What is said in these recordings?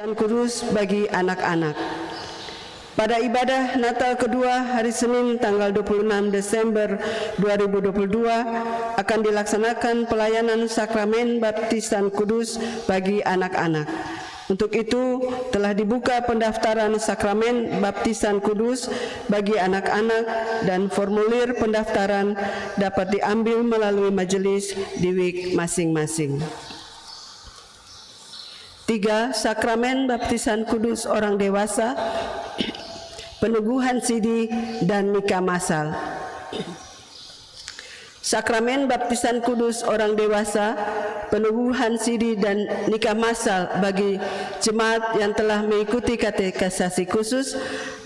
dan kudus bagi anak-anak. Pada ibadah Natal kedua hari Senin tanggal 26 Desember 2022 akan dilaksanakan pelayanan sakramen baptisan kudus bagi anak-anak. Untuk itu telah dibuka pendaftaran sakramen baptisan kudus bagi anak-anak dan formulir pendaftaran dapat diambil melalui majelis di WIK masing-masing. 3. Sakramen baptisan kudus orang dewasa, peneguhan sidi dan nikah massal. Sakramen baptisan kudus orang dewasa, peneguhan sidi dan nikah massal bagi jemaat yang telah mengikuti katekisasi khusus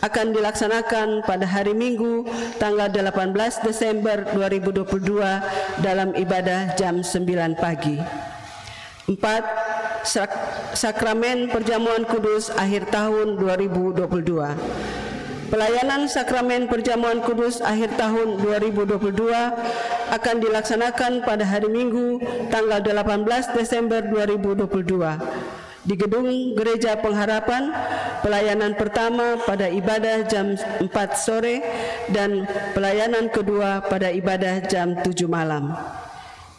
akan dilaksanakan pada hari Minggu tanggal 18 Desember 2022 dalam ibadah jam 9 pagi. 4. Sakramen perjamuan kudus akhir tahun 2022. Pelayanan sakramen perjamuan kudus akhir tahun 2022 akan dilaksanakan pada hari Minggu tanggal 18 Desember 2022 di Gedung Gereja Pengharapan. Pelayanan pertama pada ibadah jam 4 sore dan pelayanan kedua pada ibadah jam 7 malam.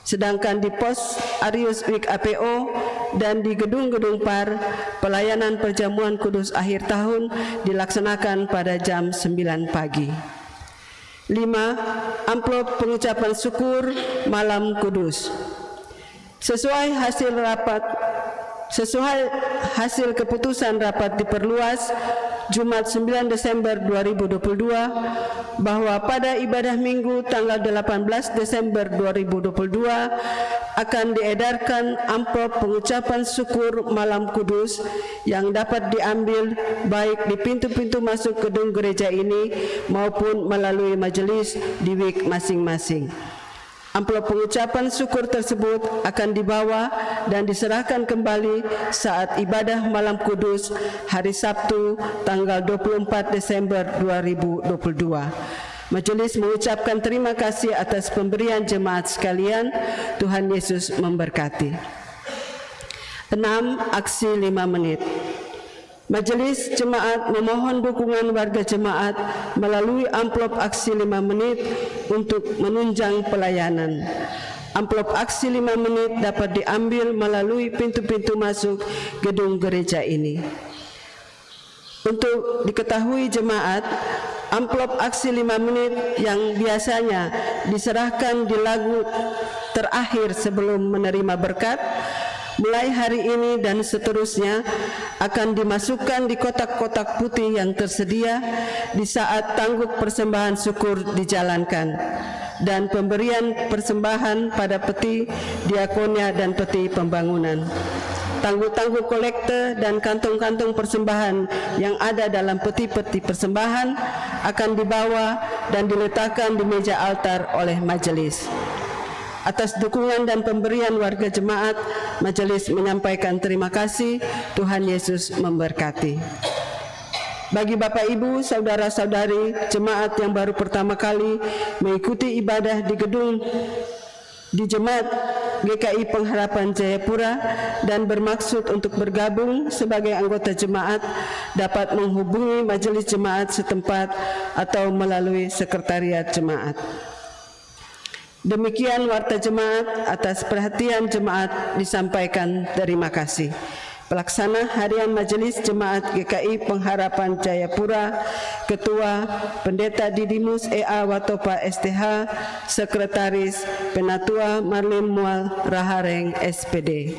Sedangkan di Pos Arius WIK APO dan di gedung-gedung PAR, pelayanan perjamuan kudus akhir tahun dilaksanakan pada jam 9 pagi. 5. Amplop pengucapan syukur malam kudus. Sesuai hasil keputusan rapat diperluas Jumat 9 Desember 2022 bahwa pada ibadah Minggu tanggal 18 Desember 2022 akan diedarkan amplop pengucapan syukur malam kudus yang dapat diambil baik di pintu-pintu masuk gedung gereja ini maupun melalui majelis di WIK masing-masing. Amplop pengucapan syukur tersebut akan dibawa dan diserahkan kembali saat ibadah malam kudus hari Sabtu tanggal 24 Desember 2022. Majelis mengucapkan terima kasih atas pemberian jemaat sekalian. Tuhan Yesus memberkati. 6. Aksi 5 menit. Majelis Jemaat memohon dukungan warga jemaat melalui amplop aksi 5 menit untuk menunjang pelayanan. Amplop aksi 5 menit dapat diambil melalui pintu-pintu masuk gedung gereja ini. Untuk diketahui jemaat, amplop aksi 5 menit yang biasanya diserahkan di lagu terakhir sebelum menerima berkat, mulai hari ini dan seterusnya akan dimasukkan di kotak-kotak putih yang tersedia di saat tangguk persembahan syukur dijalankan dan pemberian persembahan pada peti diakonia dan peti pembangunan. Tangguk-tangguk kolekte dan kantong-kantong persembahan yang ada dalam peti-peti persembahan akan dibawa dan diletakkan di meja altar oleh majelis. Atas dukungan dan pemberian warga jemaat, majelis menyampaikan terima kasih. Tuhan Yesus memberkati. Bagi Bapak Ibu, saudara-saudari jemaat yang baru pertama kali mengikuti ibadah di Jemaat GKI Pengharapan Jayapura dan bermaksud untuk bergabung sebagai anggota jemaat dapat menghubungi majelis jemaat setempat atau melalui sekretariat jemaat. Demikian warta jemaat. Atas perhatian jemaat disampaikan terima kasih. Pelaksana Harian Majelis Jemaat GKI Pengharapan Jayapura, Ketua Pendeta Didimus E.A. Watopa STH, Sekretaris Penatua Marlin Mual Rahareng SPD.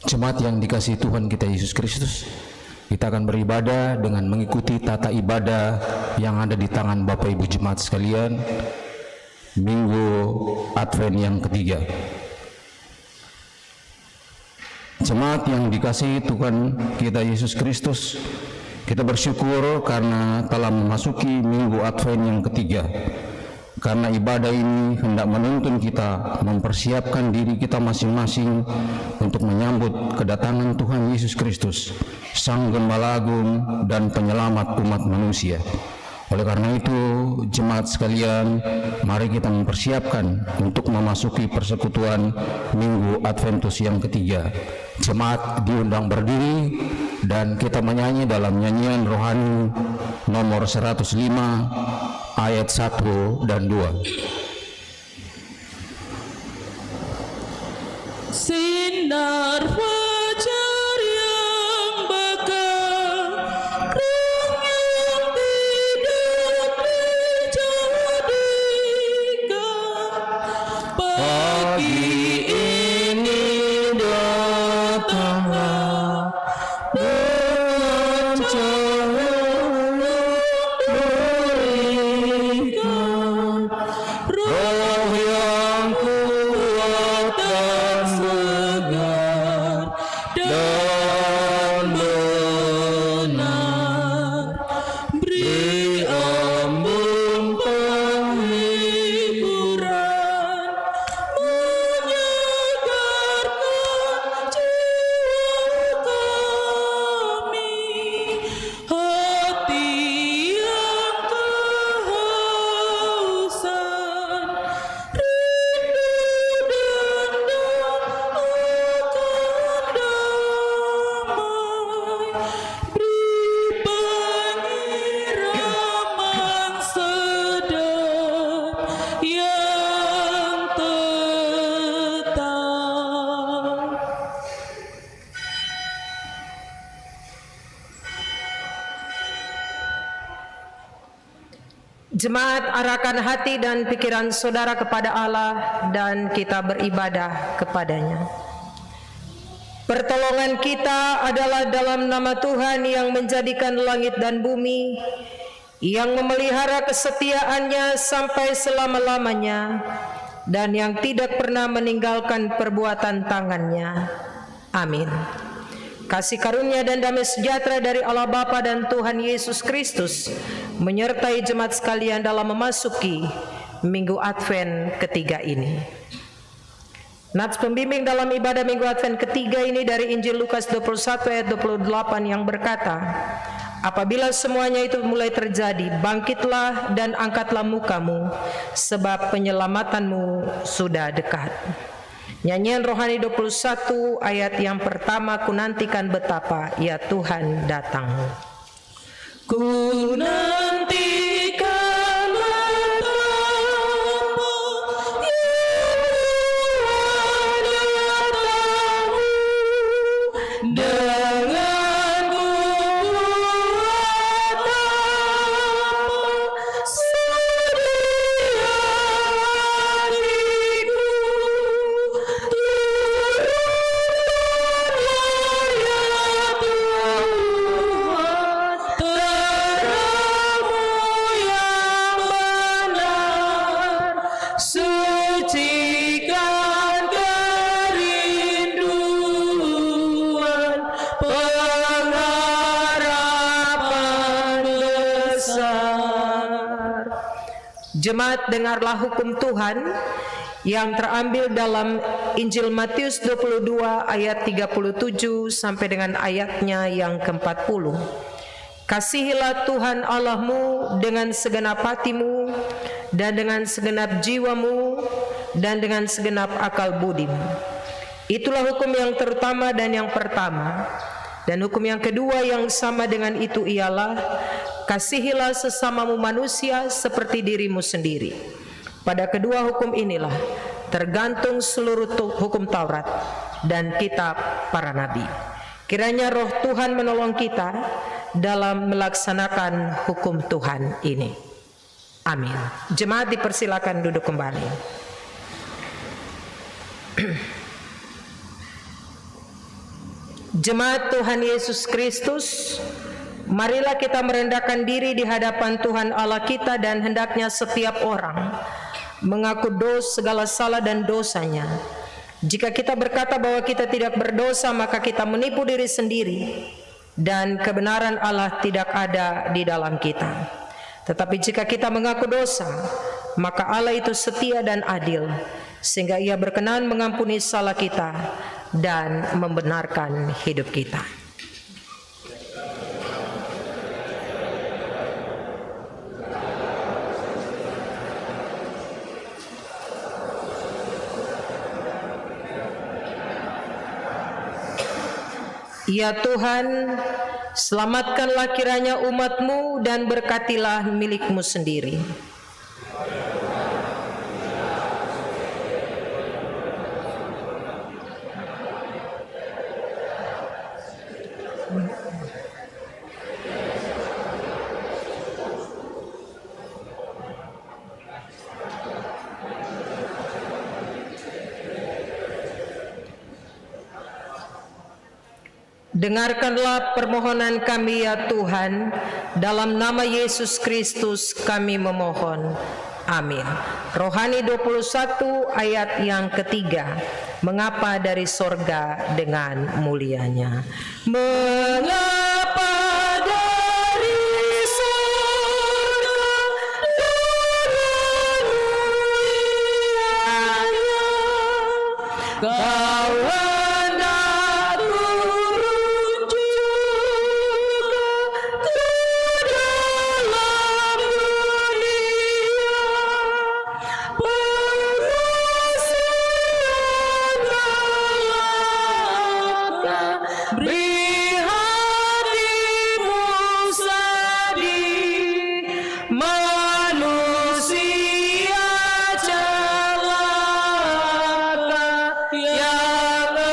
Jemaat yang dikasihi Tuhan kita Yesus Kristus, kita akan beribadah dengan mengikuti tata ibadah yang ada di tangan Bapak Ibu Jemaat sekalian, Minggu Advent yang ketiga. Jemaat yang dikasihi Tuhan kita Yesus Kristus, kita bersyukur karena telah memasuki Minggu Advent yang ketiga. Karena ibadah ini hendak menuntun kita mempersiapkan diri kita masing-masing untuk menyambut kedatangan Tuhan Yesus Kristus, Sang Gembala Agung dan Penyelamat umat manusia. Oleh karena itu, jemaat sekalian, mari kita mempersiapkan untuk memasuki persekutuan Minggu Adventus yang ketiga. Jemaat diundang berdiri dan kita menyanyi dalam nyanyian rohani nomor 105 ayat 1 dan 2. Sinar fajar yang bakar, terang yang tidak dijadikan. Pagi ini datanglah dengan cahaya berikan roh yang kuat dan segar dan benar, beri embun penghiburan, menyegarkan jiwa kami, hati yang kehausan, rindu dendam akan damai, beri penyiraman sedap yang tetap. Jemaat, arahkan hati dan pikiran saudara kepada Allah dan kita beribadah kepadanya. Pertolongan kita adalah dalam nama Tuhan yang menjadikan langit dan bumi, yang memelihara kesetiaannya sampai selama-lamanya, dan yang tidak pernah meninggalkan perbuatan tangannya. Amin. Kasih karunia dan damai sejahtera dari Allah Bapa dan Tuhan Yesus Kristus menyertai jemaat sekalian dalam memasuki Minggu Advent ketiga ini. Nats pembimbing dalam ibadah Minggu Advent ketiga ini dari Injil Lukas 21 ayat 28 yang berkata, apabila semuanya itu mulai terjadi, bangkitlah dan angkatlah mukamu, sebab penyelamatanmu sudah dekat. Nyanyian rohani 21 ayat yang pertama, ku nantikan betapa ya Tuhan datang. Ku nantikan betapa ya Tuhan datang, dengan kuat apa sedia hatiku, sucikan kerinduan pengharapan besar. Jemaat, dengarlah hukum Tuhan yang terambil dalam Injil Matius 22 ayat 37 sampai dengan ayatnya yang ke-40. Kasihilah Tuhan Allahmu dengan segenap hatimu dan dengan segenap jiwamu dan dengan segenap akal budimu. Itulah hukum yang terutama dan yang pertama. Dan hukum yang kedua yang sama dengan itu ialah, kasihilah sesamamu manusia seperti dirimu sendiri. Pada kedua hukum inilah tergantung seluruh hukum Taurat dan kitab para nabi. Kiranya roh Tuhan menolong kita dalam melaksanakan hukum Tuhan ini. Amin. Jemaat dipersilakan duduk kembali. Jemaat Tuhan Yesus Kristus, marilah kita merendahkan diri di hadapan Tuhan Allah kita, dan hendaknya setiap orang mengaku segala salah dan dosanya. Jika kita berkata bahwa kita tidak berdosa, maka kita menipu diri sendiri, dan kebenaran Allah tidak ada di dalam kita. Tetapi jika kita mengaku dosa, maka Allah itu setia dan adil, sehingga Ia berkenan mengampuni salah kita dan membenarkan hidup kita. Ya Tuhan, selamatkanlah kiranya umat-Mu dan berkatilah milik-Mu sendiri. Dengarkanlah permohonan kami ya Tuhan, dalam nama Yesus Kristus kami memohon. Amin. Rohani 21 ayat yang ketiga. Mengapa dari sorga dengan mulianya? Mengapa dari sorga dengan mulianya? Kau hendak turun juga ke dalam dunia, beri hatimu sedih, manusia celaka yang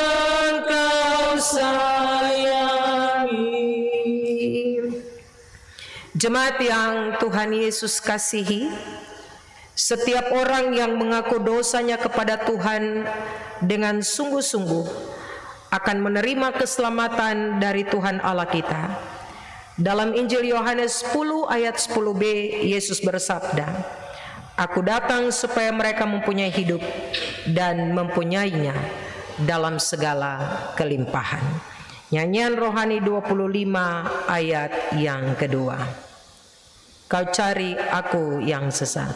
engkau sayangi. Jemaat yang Tuhan Yesus kasihi, setiap orang yang mengaku dosanya kepada Tuhan dengan sungguh-sungguh akan menerima keselamatan dari Tuhan Allah kita. Dalam Injil Yohanes 10 ayat 10b, Yesus bersabda, "Aku datang supaya mereka mempunyai hidup dan mempunyainya dalam segala kelimpahan." Nyanyian Rohani 25 ayat yang kedua. Kau cari aku yang sesat.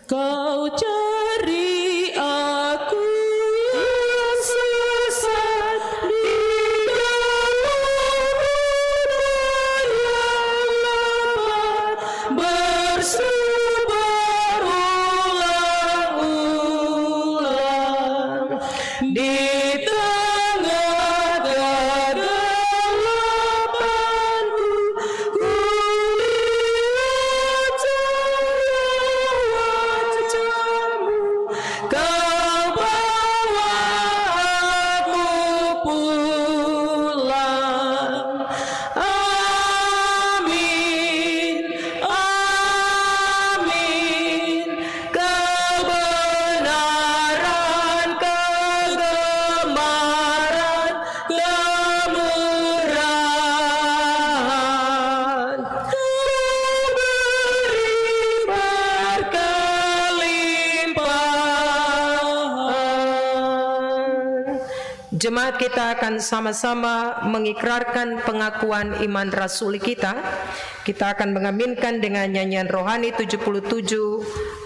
Kau cari aku yang sesat di dalam yang lebat, bersebar ulang-ulang di tengah kegelapanku. Ku lihat cahaya wajah-Mu, Kau bawa aku pulang. Amin, amin. Kebenaran, kegemaran, kemurahan, Kau beri berkelimpahan. Jemaat, kita akan sama-sama mengikrarkan pengakuan iman rasuli kita. Kita akan mengaminkan dengan nyanyian Rohani 77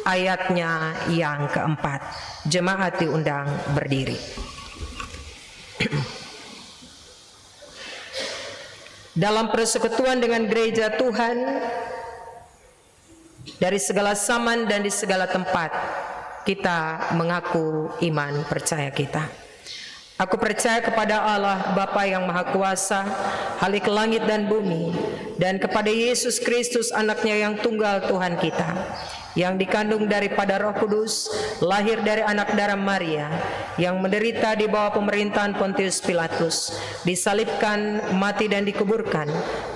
ayatnya yang keempat. Jemaat diundang berdiri. Dalam persekutuan dengan gereja Tuhan, dari segala zaman dan di segala tempat, kita mengaku iman percaya kita. Aku percaya kepada Allah Bapa yang Maha Kuasa, Halik langit dan bumi, dan kepada Yesus Kristus anaknya yang tunggal Tuhan kita, yang dikandung daripada Roh Kudus, lahir dari anak darah Maria, yang menderita di bawah pemerintahan Pontius Pilatus, disalibkan, mati dan dikuburkan,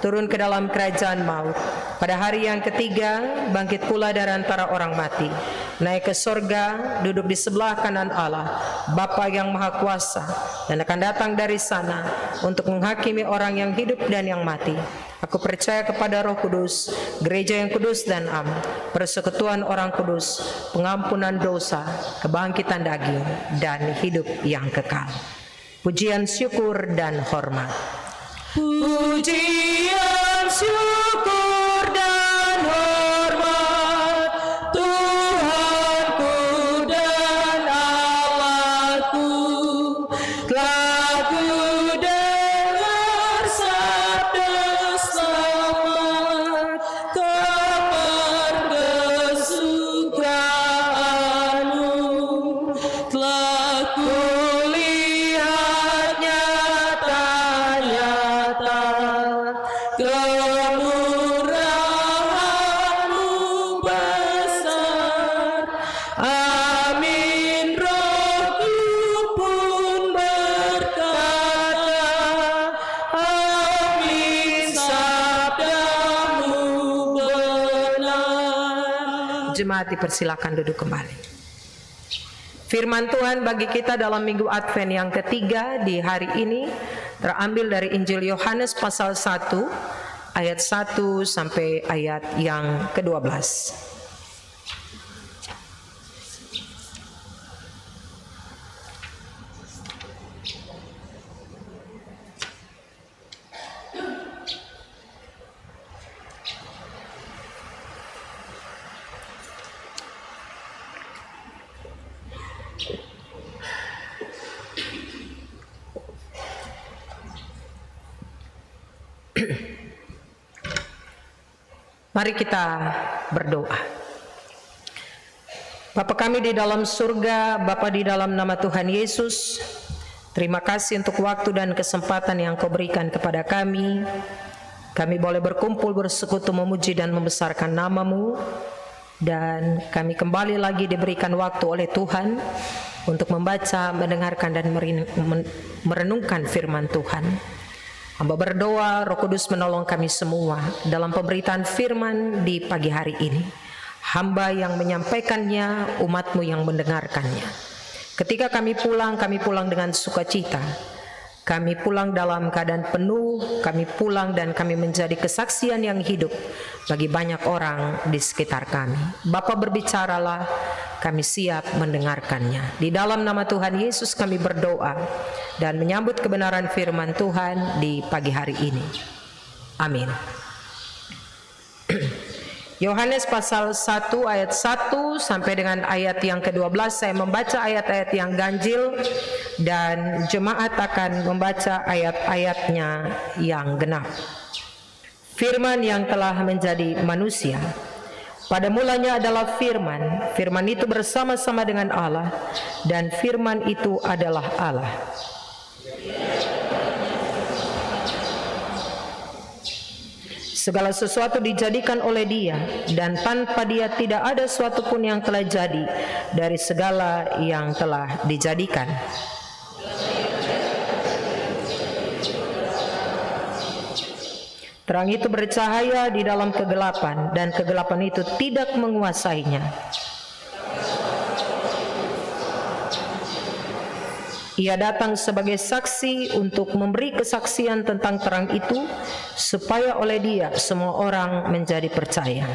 turun ke dalam kerajaan maut. Pada hari yang ketiga bangkit pula dari antara orang mati, naik ke sorga, duduk di sebelah kanan Allah, Bapa yang Maha Kuasa, dan akan datang dari sana untuk menghakimi orang yang hidup dan yang mati. Aku percaya kepada Roh Kudus, gereja yang kudus dan am, persekutuan orang kudus, pengampunan dosa, kebangkitan daging, dan hidup yang kekal. Pujian, syukur, dan hormat. Pujian, syukur, dan hormat Tuhanku dan Allahku. Telah ku dengar sabda selamat, kabar kesukaanmu. Telah ku lihat nyata-nyata kemurahan-Mu besar. Amin. Rohku pun berkata, amin, sabda-Mu benar. Jemaat dipersilakan duduk kembali. Firman Tuhan bagi kita dalam Minggu Advent yang ketiga di hari ini terambil dari Injil Yohanes pasal 1 ayat 1 sampai ayat yang ke-12. Mari kita berdoa. Bapa kami di dalam surga, Bapa di dalam nama Tuhan Yesus, terima kasih untuk waktu dan kesempatan yang Kau berikan kepada kami. Kami boleh berkumpul, bersekutu, memuji dan membesarkan nama-Mu. Dan kami kembali lagi diberikan waktu oleh Tuhan untuk membaca, mendengarkan dan merenungkan firman Tuhan. Hamba berdoa Roh Kudus menolong kami semua dalam pemberitaan firman di pagi hari ini. Hamba yang menyampaikannya, umat-Mu yang mendengarkannya. Ketika kami pulang dengan sukacita. Kami pulang dalam keadaan penuh, kami pulang dan kami menjadi kesaksian yang hidup bagi banyak orang di sekitar kami. Bapa berbicaralah, kami siap mendengarkannya. Di dalam nama Tuhan Yesus kami berdoa dan menyambut kebenaran firman Tuhan di pagi hari ini. Amin. Yohanes pasal 1 ayat 1 sampai dengan ayat yang ke-12. Saya membaca ayat-ayat yang ganjil dan jemaat akan membaca ayat-ayatnya yang genap. Firman yang telah menjadi manusia. Pada mulanya adalah firman. Firman itu bersama-sama dengan Allah, dan firman itu adalah Allah. Segala sesuatu dijadikan oleh Dia, dan tanpa Dia tidak ada suatu pun yang telah jadi dari segala yang telah dijadikan. Terang itu bercahaya di dalam kegelapan, dan kegelapan itu tidak menguasainya. Ia datang sebagai saksi untuk memberi kesaksian tentang terang itu, supaya oleh Dia semua orang menjadi percaya.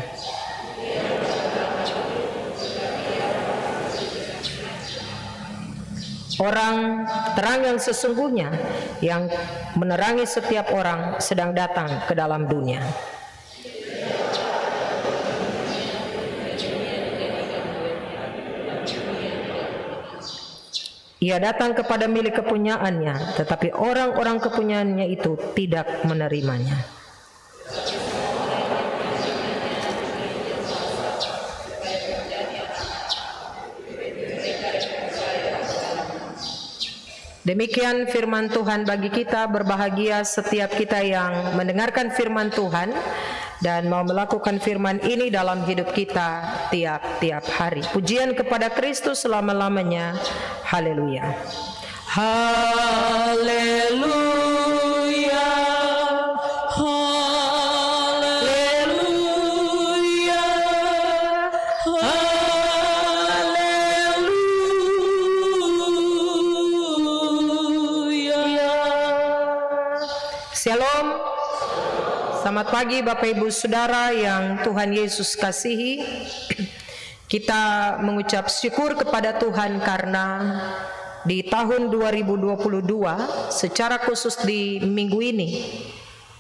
Orang terang yang sesungguhnya, yang menerangi setiap orang, sedang datang ke dalam dunia. Ia datang kepada milik kepunyaannya, tetapi orang-orang kepunyaannya itu tidak menerimanya. Demikian firman Tuhan bagi kita. Berbahagia setiap kita yang mendengarkan firman Tuhan dan mau melakukan firman ini dalam hidup kita tiap-tiap hari. Pujian kepada Kristus selama-lamanya. Haleluya. Haleluya. Haleluya. Haleluya. Shalom. Selamat pagi Bapak Ibu Saudara yang Tuhan Yesus kasihi. Kita mengucap syukur kepada Tuhan karena di tahun 2022 secara khusus di minggu ini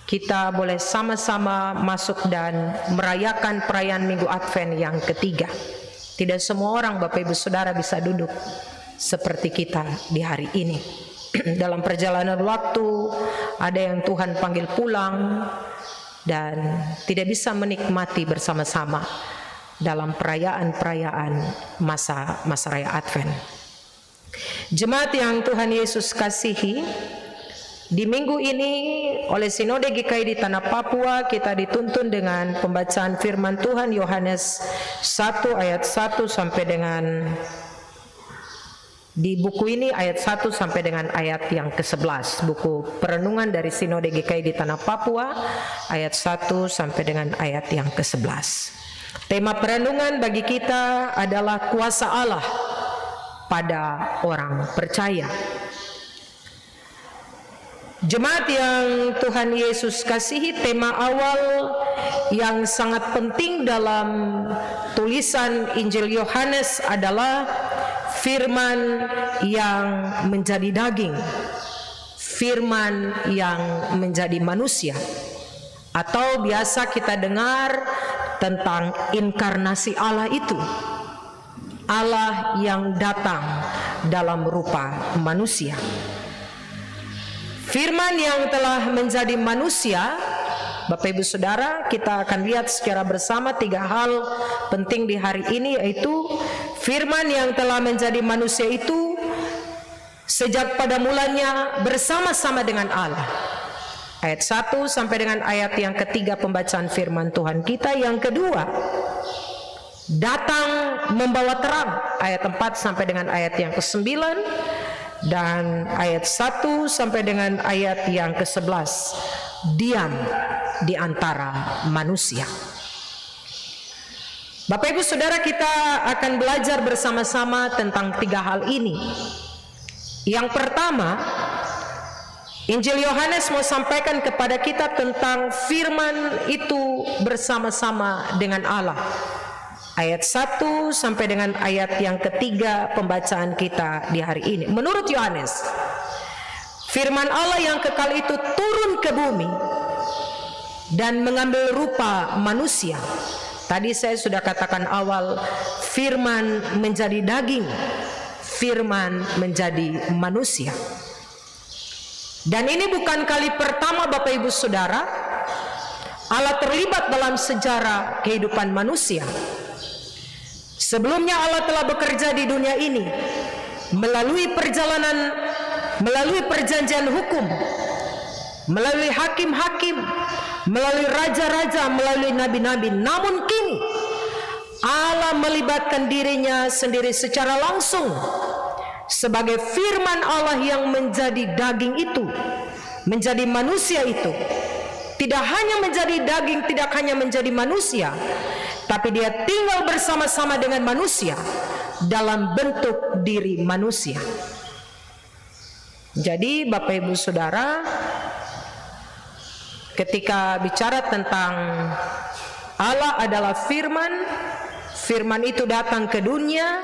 kita boleh sama-sama masuk dan merayakan perayaan Minggu Advent yang ketiga. Tidak semua orang Bapak Ibu Saudara bisa duduk seperti kita di hari ini. Dalam perjalanan waktu ada yang Tuhan panggil pulang dan tidak bisa menikmati bersama-sama dalam perayaan-perayaan masa raya Advent. Jemaat yang Tuhan Yesus kasihi, di minggu ini oleh Sinode GKI di Tanah Papua kita dituntun dengan pembacaan firman Tuhan Yohanes 1 ayat 1 sampai dengan di buku ini ayat 1 sampai dengan ayat yang ke-11, buku perenungan dari Sinode GKI di Tanah Papua ayat 1 sampai dengan ayat yang ke-11. Tema perenungan bagi kita adalah kuasa Allah pada orang percaya. Jemaat yang Tuhan Yesus kasihi, tema awal yang sangat penting dalam tulisan Injil Yohanes adalah firman yang menjadi daging, firman yang menjadi manusia, atau biasa kita dengar tentang inkarnasi Allah itu, Allah yang datang dalam rupa manusia. Firman yang telah menjadi manusia, Bapak Ibu Saudara, kita akan lihat secara bersama 3 hal penting di hari ini, yaitu firman yang telah menjadi manusia itu sejak pada mulanya bersama-sama dengan Allah. Ayat 1 sampai dengan ayat yang ketiga pembacaan firman Tuhan kita. Yang kedua, datang membawa terang, ayat 4 sampai dengan ayat yang ke-9, dan ayat 1 sampai dengan ayat yang ke-11, diam di antara manusia. Bapak Ibu Saudara, kita akan belajar bersama-sama tentang 3 hal ini. Yang pertama, Injil Yohanes mau sampaikan kepada kita tentang firman itu bersama-sama dengan Allah. Ayat 1 sampai dengan ayat yang ketiga pembacaan kita di hari ini. Menurut Yohanes, firman Allah yang kekal itu turun ke bumi dan mengambil rupa manusia. Tadi saya sudah katakan awal, firman menjadi daging, firman menjadi manusia. Dan ini bukan kali pertama Bapak Ibu Saudara Allah terlibat dalam sejarah kehidupan manusia. Sebelumnya Allah telah bekerja di dunia ini melalui perjanjian hukum, melalui hakim-hakim, melalui raja-raja, melalui nabi-nabi. Namun kini Allah melibatkan dirinya sendiri secara langsung sebagai firman Allah yang menjadi daging itu, menjadi manusia itu. Tidak hanya menjadi daging, tidak hanya menjadi manusia, tapi dia tinggal bersama-sama dengan manusia dalam bentuk diri manusia. Jadi Bapak Ibu Saudara, ketika bicara tentang Allah adalah firman, firman itu datang ke dunia,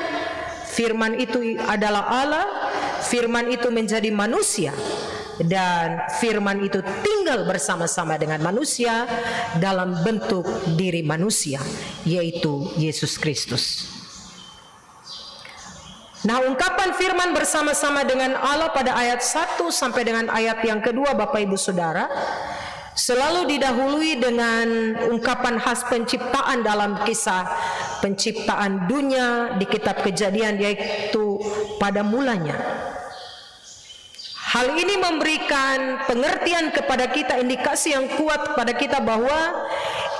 firman itu adalah Allah, firman itu menjadi manusia, dan firman itu tinggal bersama-sama dengan manusia dalam bentuk diri manusia, yaitu Yesus Kristus. Nah, ungkapan firman bersama-sama dengan Allah pada ayat 1 sampai dengan ayat yang kedua Bapak Ibu Saudara selalu didahului dengan ungkapan khas penciptaan dalam kisah penciptaan dunia di kitab Kejadian, yaitu pada mulanya. Hal ini memberikan pengertian kepada kita, indikasi yang kuat kepada kita bahwa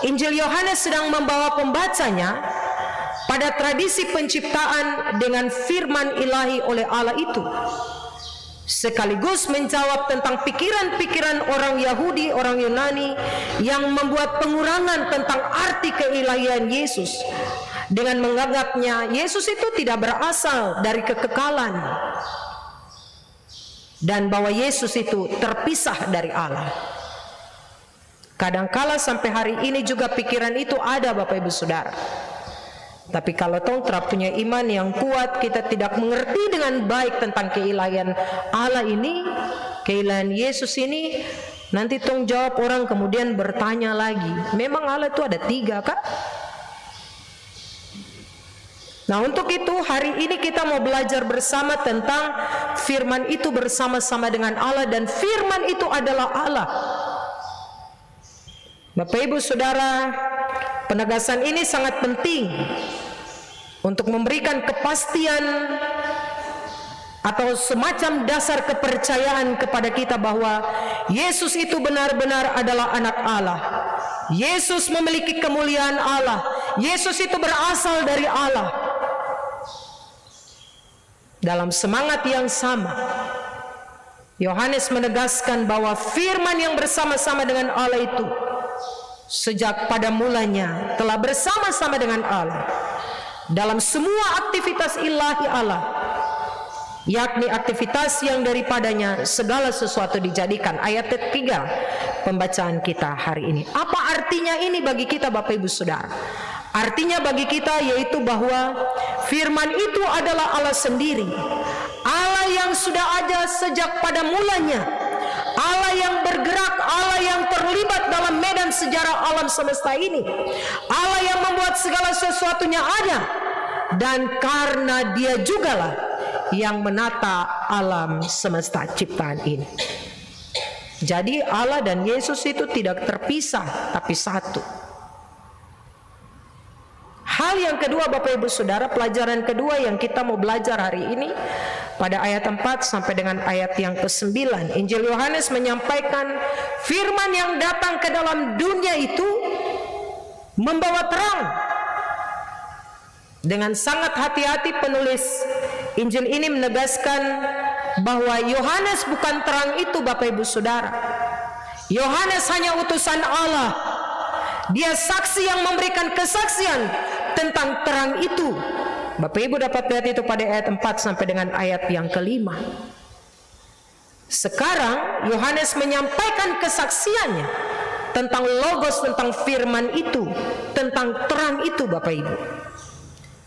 Injil Yohanes sedang membawa pembacanya pada tradisi penciptaan dengan firman ilahi oleh Allah itu, sekaligus menjawab tentang pikiran-pikiran orang Yahudi, orang Yunani yang membuat pengurangan tentang arti keilahian Yesus dengan menganggapnya Yesus itu tidak berasal dari kekekalan dan bahwa Yesus itu terpisah dari Allah. Kadangkala sampai hari ini juga pikiran itu ada, Bapak Ibu Saudara. Tapi kalau tong tidak punya iman yang kuat, kita tidak mengerti dengan baik tentang keilahian Allah ini, keilahian Yesus ini, nanti tong jawab orang kemudian bertanya lagi, memang Allah itu ada 3 kah? Nah, untuk itu hari ini kita mau belajar bersama tentang firman itu bersama-sama dengan Allah, dan firman itu adalah Allah. Bapak Ibu Saudara, penegasan ini sangat penting untuk memberikan kepastian atau semacam dasar kepercayaan kepada kita bahwa Yesus itu benar-benar adalah anak Allah. Yesus memiliki kemuliaan Allah. Yesus itu berasal dari Allah. Dalam semangat yang sama, Yohanes menegaskan bahwa firman yang bersama-sama dengan Allah itu sejak pada mulanya telah bersama-sama dengan Allah dalam semua aktivitas ilahi Allah, yakni aktivitas yang daripadanya segala sesuatu dijadikan. Ayat 3 pembacaan kita hari ini. Apa artinya ini bagi kita, Bapak Ibu Saudara? Artinya bagi kita yaitu bahwa firman itu adalah Allah sendiri, Allah yang sudah ada sejak pada mulanya, Allah yang bergerak, Allah yang terlibat dalam medan sejarah alam semesta ini, Allah yang membuat segala sesuatunya ada, dan karena Dia jugalah yang menata alam semesta ciptaan ini. Jadi Allah dan Yesus itu tidak terpisah, tapi satu. Hal yang kedua, Bapak Ibu Saudara, pelajaran kedua yang kita mau belajar hari ini pada ayat 4 sampai dengan ayat yang ke-9. Injil Yohanes menyampaikan firman yang datang ke dalam dunia itu membawa terang. Dengan sangat hati-hati penulis Injil ini menegaskan bahwa Yohanes bukan terang itu, Bapak Ibu Saudara. Yohanes hanya utusan Allah. Dia saksi yang memberikan kesaksian tentang terang itu. Bapak Ibu dapat lihat itu pada ayat 4 sampai dengan ayat yang ke-5. Sekarang Yohanes menyampaikan kesaksiannya tentang logos, tentang firman itu, tentang terang itu, Bapak Ibu.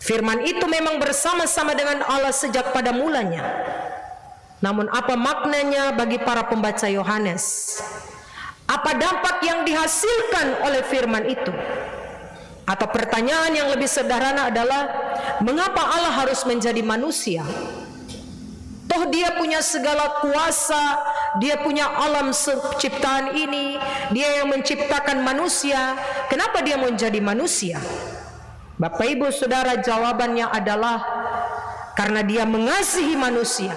Firman itu memang bersama-sama dengan Allah sejak pada mulanya. Namun apa maknanya bagi para pembaca Yohanes? Apa dampak yang dihasilkan oleh firman itu? Atau pertanyaan yang lebih sederhana adalah, mengapa Allah harus menjadi manusia? Toh Dia punya segala kuasa, Dia punya alam ciptaan ini, Dia yang menciptakan manusia. Kenapa Dia mau menjadi manusia? Bapak Ibu Saudara, jawabannya adalah karena Dia mengasihi manusia.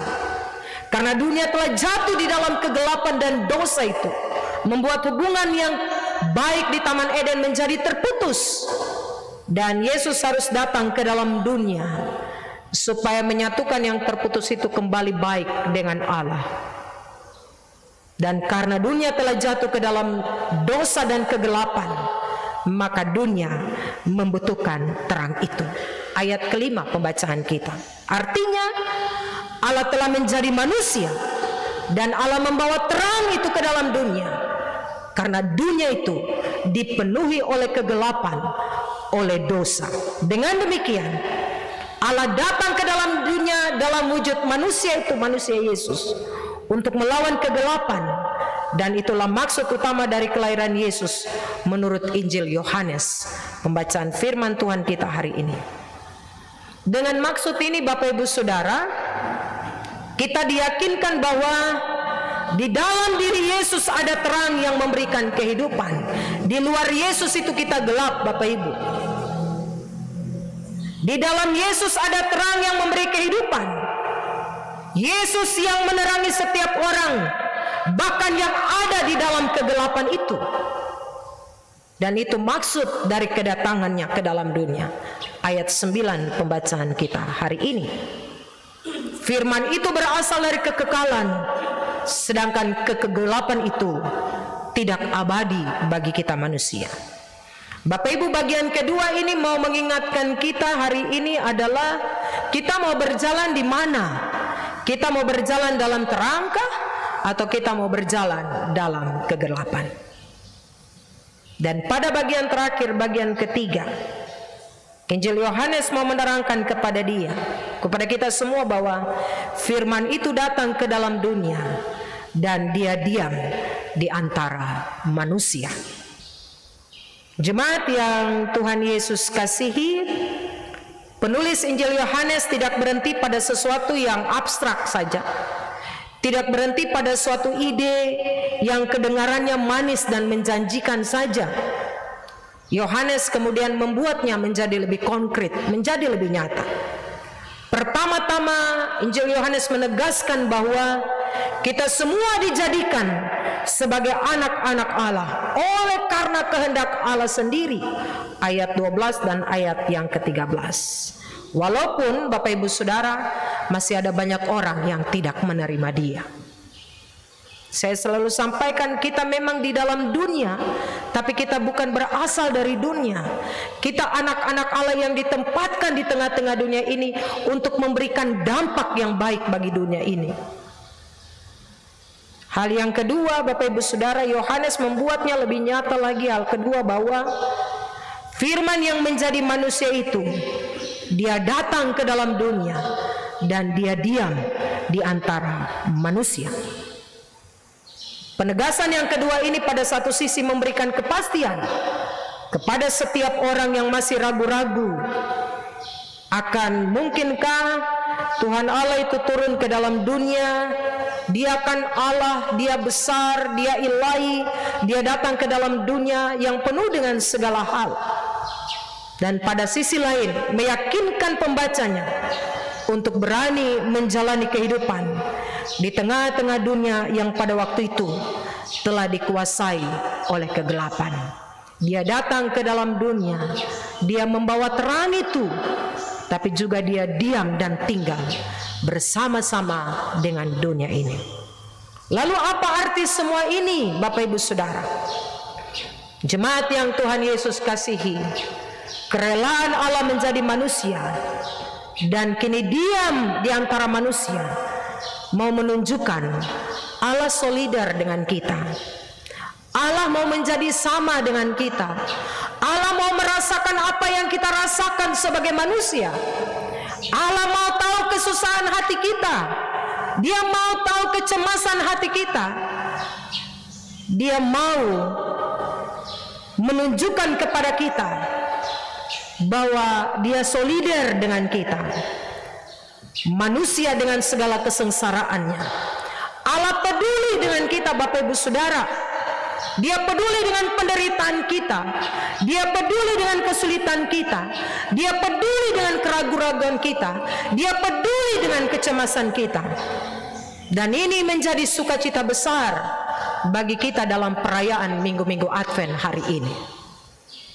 Karena dunia telah jatuh di dalam kegelapan dan dosa itu, membuat hubungan yang baik di Taman Eden menjadi terputus. Dan Yesus harus datang ke dalam dunia supaya menyatukan yang terputus itu kembali baik dengan Allah. Dan karena dunia telah jatuh ke dalam dosa dan kegelapan, maka dunia membutuhkan terang itu. Ayat ke-5 pembacaan kita. Artinya Allah telah menjadi manusia dan Allah membawa terang itu ke dalam dunia. Karena dunia itu dipenuhi oleh kegelapan, oleh dosa. Dengan demikian, Allah datang ke dalam dunia dalam wujud manusia itu, manusia Yesus, untuk melawan kegelapan. Dan itulah maksud utama dari kelahiran Yesus menurut Injil Yohanes, pembacaan firman Tuhan kita hari ini. Dengan maksud ini, Bapak Ibu Saudara, kita diyakinkan bahwa di dalam diri Yesus ada terang yang memberikan kehidupan. Di luar Yesus itu kita gelap, Bapak Ibu. Di dalam Yesus ada terang yang memberi kehidupan. Yesus yang menerangi setiap orang, bahkan yang ada di dalam kegelapan itu. Dan itu maksud dari kedatangannya ke dalam dunia. Ayat 9 pembacaan kita hari ini. Firman itu berasal dari kekekalan, sedangkan kegelapan itu tidak abadi bagi kita manusia. Bapak Ibu, bagian kedua ini mau mengingatkan kita hari ini adalah kita mau berjalan di mana? Kita mau berjalan dalam terangkah atau kita mau berjalan dalam kegelapan? Dan pada bagian terakhir, bagian ketiga, Injil Yohanes mau menerangkan kepada kita semua bahwa firman itu datang ke dalam dunia dan dia diam di antara manusia. Jemaat yang Tuhan Yesus kasihi, penulis Injil Yohanes tidak berhenti pada sesuatu yang abstrak saja, tidak berhenti pada suatu ide yang kedengarannya manis dan menjanjikan saja. Yohanes kemudian membuatnya menjadi lebih konkret, menjadi lebih nyata. Pertama-tama Injil Yohanes menegaskan bahwa kita semua dijadikan sebagai anak-anak Allah oleh karena kehendak Allah sendiri. Ayat 12 dan ayat yang ke-13. Walaupun Bapak Ibu Saudara masih ada banyak orang yang tidak menerima Dia. Saya selalu sampaikan, kita memang di dalam dunia, tapi kita bukan berasal dari dunia. Kita anak-anak Allah yang ditempatkan di tengah-tengah dunia ini untuk memberikan dampak yang baik bagi dunia ini. Hal yang kedua, Bapak Ibu Saudara, Yohanes membuatnya lebih nyata lagi. Hal kedua, bahwa firman yang menjadi manusia itu, dia datang ke dalam dunia dan dia diam di antara manusia. Penegasan yang kedua ini pada satu sisi memberikan kepastian kepada setiap orang yang masih ragu-ragu akan mungkinkah Tuhan Allah itu turun ke dalam dunia. Dia kan Allah, Dia besar, Dia ilahi, Dia datang ke dalam dunia yang penuh dengan segala hal. Dan pada sisi lain meyakinkan pembacanya untuk berani menjalani kehidupan di tengah-tengah dunia yang pada waktu itu telah dikuasai oleh kegelapan. Dia datang ke dalam dunia, Dia membawa terang itu, tapi juga Dia diam dan tinggal bersama-sama dengan dunia ini. Lalu apa arti semua ini, Bapak Ibu Saudara? Jemaat yang Tuhan Yesus kasihi, kerelaan Allah menjadi manusia dan kini diam di antara manusia mau menunjukkan Allah solidar dengan kita. Allah mau menjadi sama dengan kita. Allah mau merasakan apa yang kita rasakan sebagai manusia. Allah mau tahu kesusahan hati kita. Dia mau tahu kecemasan hati kita. Dia mau menunjukkan kepada kita bahwa Dia solidar dengan kita. Manusia dengan segala kesengsaraannya. Allah peduli dengan kita, Bapak Ibu Saudara. Dia peduli dengan penderitaan kita. Dia peduli dengan kesulitan kita. Dia peduli dengan keraguan-keraguan kita. Dia peduli dengan kecemasan kita. Dan ini menjadi sukacita besar bagi kita dalam perayaan minggu-minggu Advent hari ini.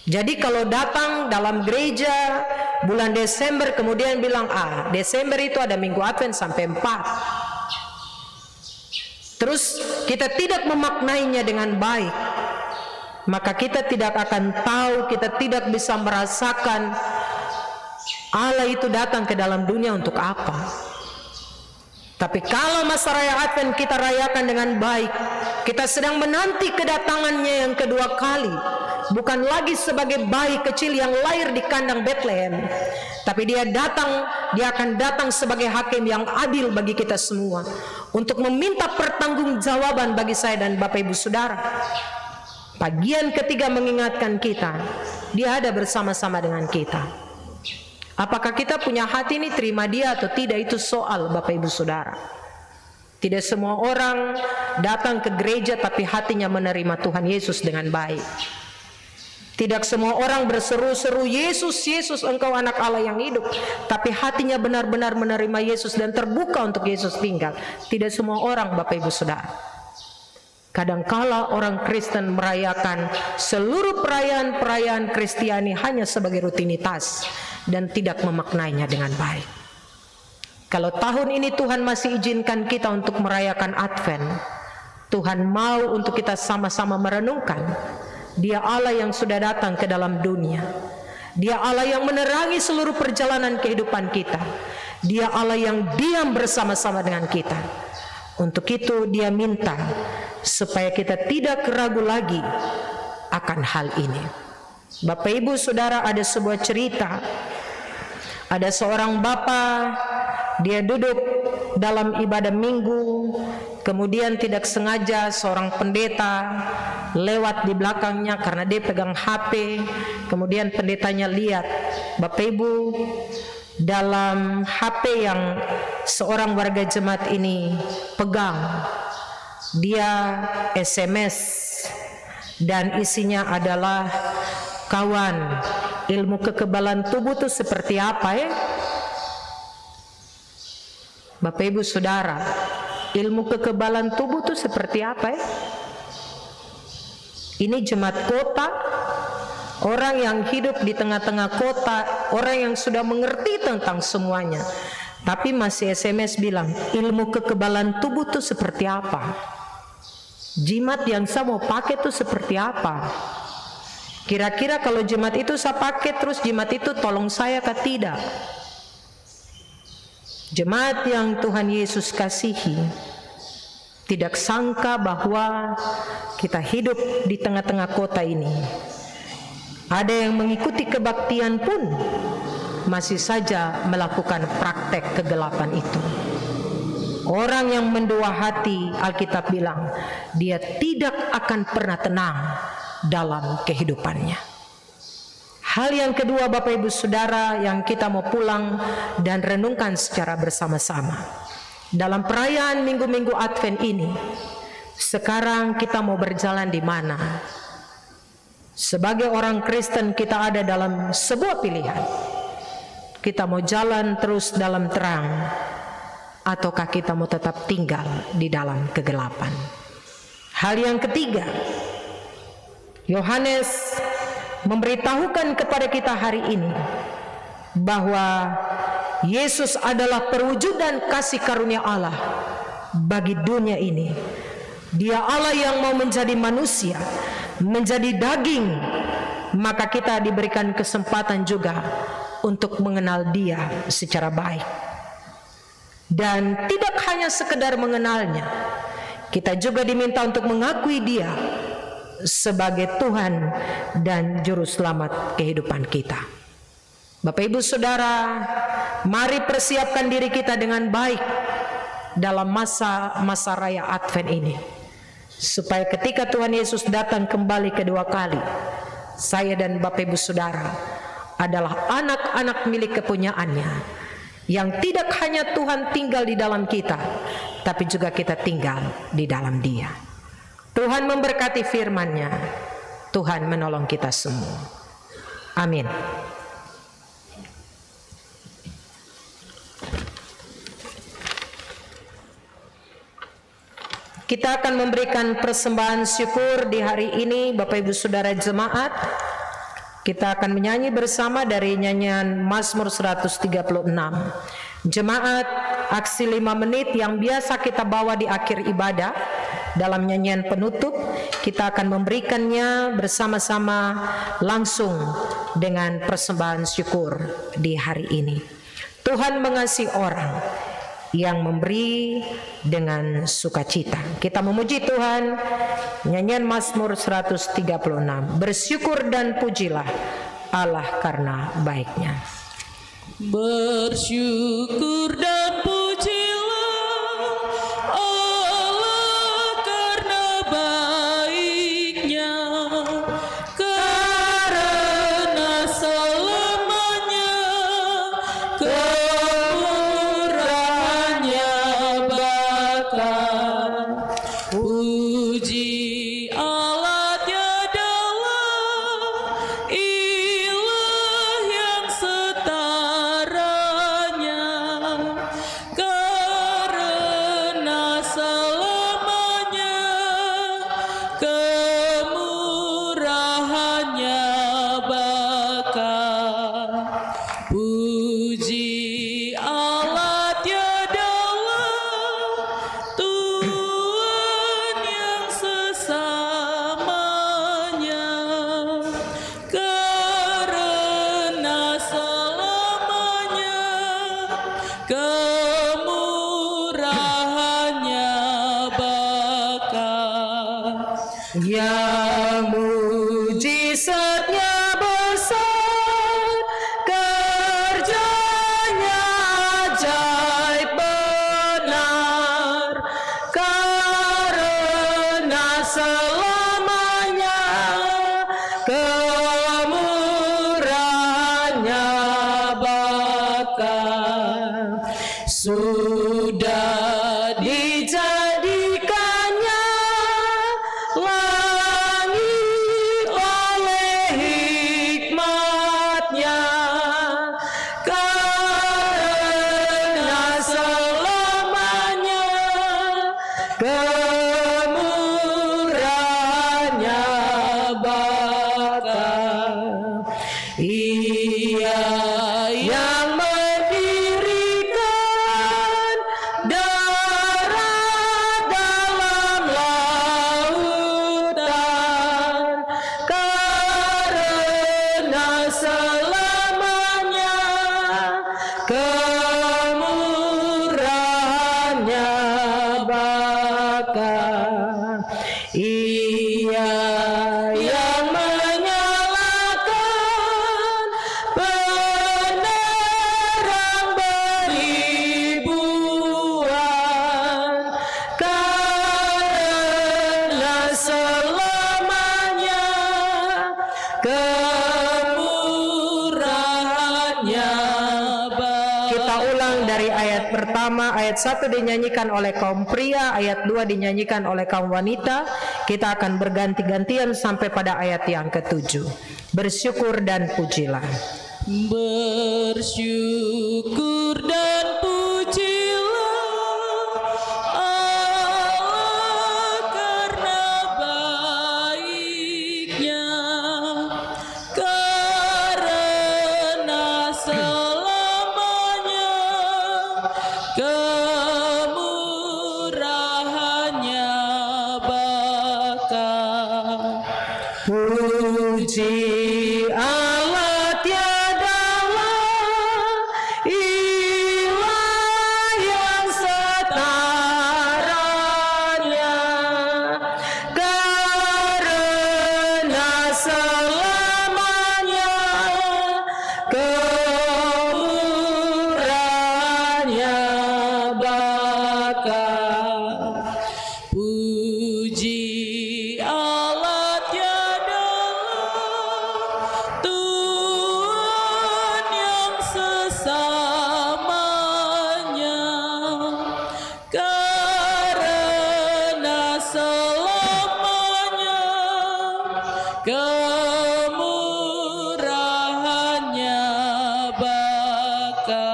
Jadi kalau datang dalam gereja bulan Desember kemudian bilang, Desember itu ada minggu Advent sampai 4. Terus kita tidak memaknainya dengan baik, maka kita tidak akan tahu, kita tidak bisa merasakan Allah itu datang ke dalam dunia untuk apa. Tapi kalau masa raya Advent kita rayakan dengan baik, kita sedang menanti kedatangannya yang kedua kali. Bukan lagi sebagai bayi kecil yang lahir di kandang Bethlehem, tapi dia akan datang sebagai hakim yang adil bagi kita semua, untuk meminta pertanggungjawaban bagi saya dan Bapak Ibu Saudara. Bagian ketiga mengingatkan kita, Dia ada bersama-sama dengan kita. Apakah kita punya hati ini terima Dia atau tidak, itu soal Bapak Ibu Saudara. Tidak semua orang datang ke gereja tapi hatinya menerima Tuhan Yesus dengan baik. Tidak semua orang berseru-seru, Yesus, Yesus, Engkau anak Allah yang hidup, tapi hatinya benar-benar menerima Yesus dan terbuka untuk Yesus tinggal. Tidak semua orang, Bapak Ibu Saudara. Kadangkala orang Kristen merayakan seluruh perayaan-perayaan Kristiani hanya sebagai rutinitas dan tidak memaknainya dengan baik. Kalau tahun ini Tuhan masih izinkan kita untuk merayakan Advent, Tuhan mau untuk kita sama-sama merenungkan Dia Allah yang sudah datang ke dalam dunia. Dia Allah yang menerangi seluruh perjalanan kehidupan kita. Dia Allah yang diam bersama-sama dengan kita. Untuk itu Dia minta supaya kita tidak ragu lagi akan hal ini. Bapak Ibu Saudara, ada sebuah cerita. Ada seorang bapak, dia duduk dalam ibadah minggu, kemudian tidak sengaja seorang pendeta lewat di belakangnya karena dia pegang HP. Kemudian pendetanya lihat, Bapak Ibu, dalam HP yang seorang warga jemaat ini pegang, dia SMS dan isinya adalah, kawan, ilmu kekebalan tubuh itu seperti apa ya? Bapak Ibu Saudara, ilmu kekebalan tubuh itu seperti apa ya? Ini jemaat kota, orang yang hidup di tengah-tengah kota, orang yang sudah mengerti tentang semuanya, tapi masih SMS bilang, ilmu kekebalan tubuh itu seperti apa? Jimat yang saya mau pakai itu seperti apa? Kira-kira kalau jimat itu saya pakai, terus jimat itu tolong saya kah tidak? Jemaat yang Tuhan Yesus kasihi, tidak sangka bahwa kita hidup di tengah-tengah kota ini. Ada yang mengikuti kebaktian pun masih saja melakukan praktek kegelapan itu. Orang yang mendua hati, Alkitab bilang, dia tidak akan pernah tenang dalam kehidupannya. Hal yang kedua, Bapak Ibu Saudara, yang kita mau pulang dan renungkan secara bersama-sama dalam perayaan minggu-minggu Advent ini. Sekarang kita mau berjalan di mana? Sebagai orang Kristen, kita ada dalam sebuah pilihan. Kita mau jalan terus dalam terang, ataukah kita mau tetap tinggal di dalam kegelapan? Hal yang ketiga, Yohanes memberitahukan kepada kita hari ini bahwa Yesus adalah perwujudan kasih karunia Allah bagi dunia ini. Dia Allah yang mau menjadi manusia, menjadi daging, maka kita diberikan kesempatan juga untuk mengenal Dia secara baik. Dan tidak hanya sekedar mengenalnya, kita juga diminta untuk mengakui Dia sebagai Tuhan dan Juru Selamat kehidupan kita. Bapak Ibu Saudara, mari persiapkan diri kita dengan baik dalam masa raya Advent ini, supaya ketika Tuhan Yesus datang kembali kedua kali, saya dan Bapak Ibu Saudara adalah anak-anak milik kepunyaannya, yang tidak hanya Tuhan tinggal di dalam kita, tapi juga kita tinggal di dalam Dia. Tuhan memberkati firman-Nya. Tuhan menolong kita semua. Amin. Kita akan memberikan persembahan syukur di hari ini, Bapak Ibu Saudara jemaat. Kita akan menyanyi bersama dari nyanyian Mazmur 136. Jemaat, aksi 5 menit yang biasa kita bawa di akhir ibadah dalam nyanyian penutup, kita akan memberikannya bersama-sama langsung dengan persembahan syukur di hari ini. Tuhan mengasihi orang yang memberi dengan sukacita. Kita memuji Tuhan, nyanyian Mazmur 136. Bersyukur dan pujilah Allah karena baiknya. Bersyukur dan pujilah Allah karena baiknya, karena selamanya kemurahannya bakal. Puji Allah tiadalah ilah yang setaranya, karena selamanya kemurahannya bakal. Puji Allah tiadalah Tuhan yang sesamanya, karena selamanya kemurahannya bakal. Yang selamanya, kemurahannya Bapa sudah dijadikannya langit oleh hikmatnya, karena selamanya kemurahannya Bapa. Ia yang mendirikan darat dalam lautan, karena selamanya kemurahannya Bapa. Ia yang menyalakan penerang beribuan, karena selamanya kemurahannya Bapa. Kita ulang dari ayat pertama. Ayat 1 dinyanyikan oleh kaum pria, ayat 2 dinyanyikan oleh kaum wanita. Kita akan berganti-gantian sampai pada ayat yang ke-7. Bersyukur dan pujilah. Bersyukur dan pujilah Allah karena baiknya, karena selamanya kemurahannya Bapa. Puji Allah tiadalah ilah yang setaranya, karena selamanya kemurahannya Bapa. Puji Allah tiadalah Tuhan yang sesamanya, karena selamanya kemurahannya Bapa.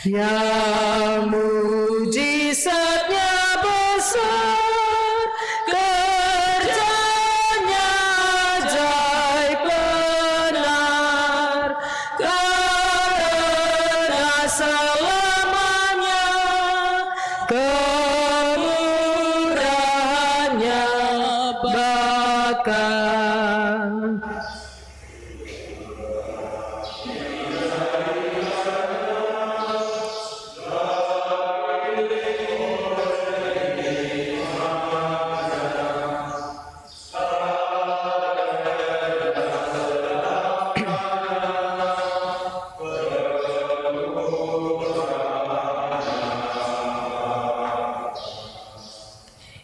Yang mujizatnya besar, kerjanya ajaib benar, karena selamanya kemurahannya Bapa.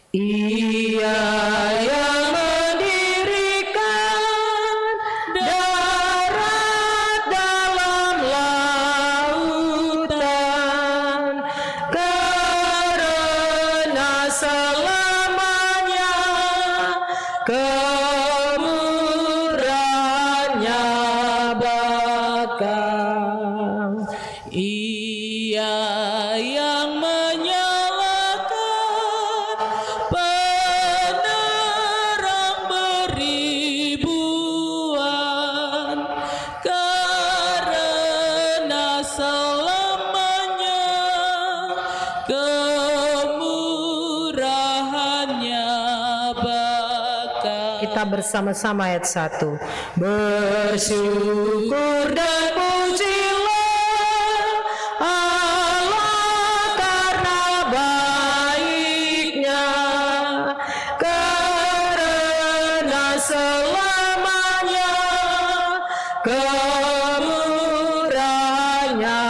Ia yang mendirikan darat dalam lautan, karena selamanya kemurahannya Bapa. Ia yang menyalakan penerang beribuan, karena selamanya kemurahannya Bapa. Kita bersama-sama ayat 1. Bersyukur dan pujilah Allah karena baiknya, karena selamanya kemurahannya